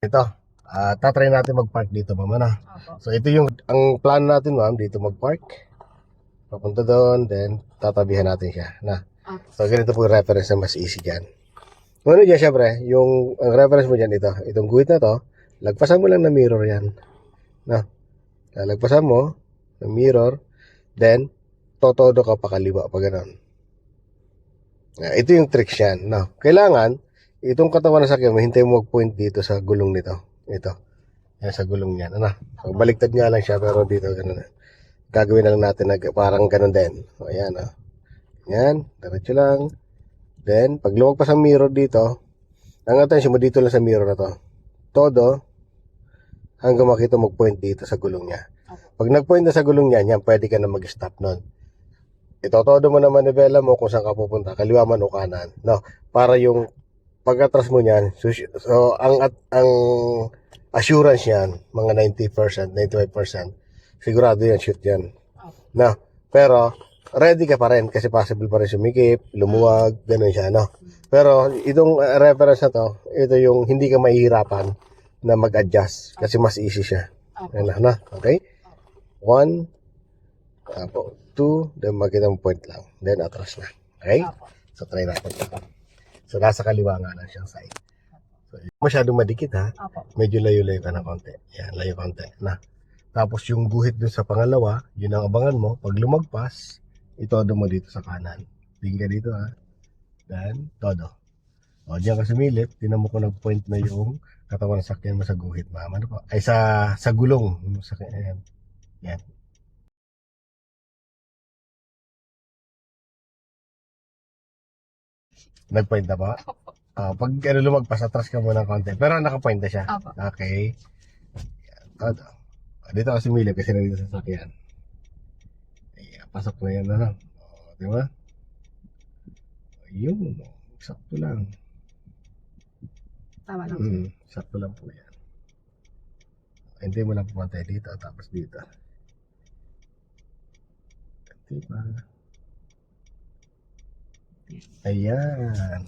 Ito, tatry natin mag-park dito, ma'am, ano? So, ito yung, ang plan natin, ma'am, dito mag-park. Papunta doon, then, tatabihan natin siya, na. So, ganito po yung reference na mas easy dyan. Kung ano dyan, syempre, ang reference mo dyan, itong guhit na to, lagpasan mo lang ng mirror yan. Na, lagpasan mo ng mirror, then, totodo ka pa kaliwa, pa ganun. Ito yung tricks yan. No, kailangan, itong katawan ng sakyan, mahintay mo mag-point dito sa gulong nito. Ito. Yan sa gulong niyan. Ano? So, baliktad nga lang siya, pero dito, ganun. Gagawin lang natin na parang ganun din. O, ayan, o. Yan, diretso lang. Then, pag lumagpas ang mirror dito, ang attention mo dito lang sa mirror na to. Todo, hanggang makita mag-point dito sa gulong niya. Pag nag-point na sa gulong niya, yan, pwede ka na mag-stop nun. Itotodo mo naman manibela mo kung saan ka pupunta, kaliwa man o kanan. No, para yung pag-atras mo niyan, so ang assurance niyan, mga 90%, 95%, sigurado yan, shoot yan. No, pero ready ka pa rin kasi possible pa rin sumikip, lumuwag, ganun siya, no. Pero itong reference na to, ito yung hindi ka mahihirapan na mag-adjust kasi mas easy siya. Yan na, okay? 1, 2, then makita mo point lang. Then atras na. Okay? So try natin. So nasa kaliwa nga lang siyang side. So, masyadong madikit ha. Medyo layo-layo ka na konti. Yan, layo konti. Na. Tapos yung guhit dun sa pangalawa, yun ang abangan mo. Pag lumagpas, itodo mo dito sa kanan. Tingin ka dito ha. Then, todo. O, diyan ka sumilip. Tinan mo kung nag-point na yung katawan ng sakyan mo sa guhit, ma'am. Ano po? Ay, sa gulong. Ayan. Yan. Nag-point na ba? Pag lumagpas, atras ka muna ng konti. Pero naka-point na siya. Okay. Todo. Dito kasi sumilip kasi na dito sa sakyan. Ayan, pasok na yan, ano. Di ba? Ayun. Sakto lang. Tama lang. Sakto lang po yan. Hindi mo lang pumantay dito, tapos dito. Diba? Ayan.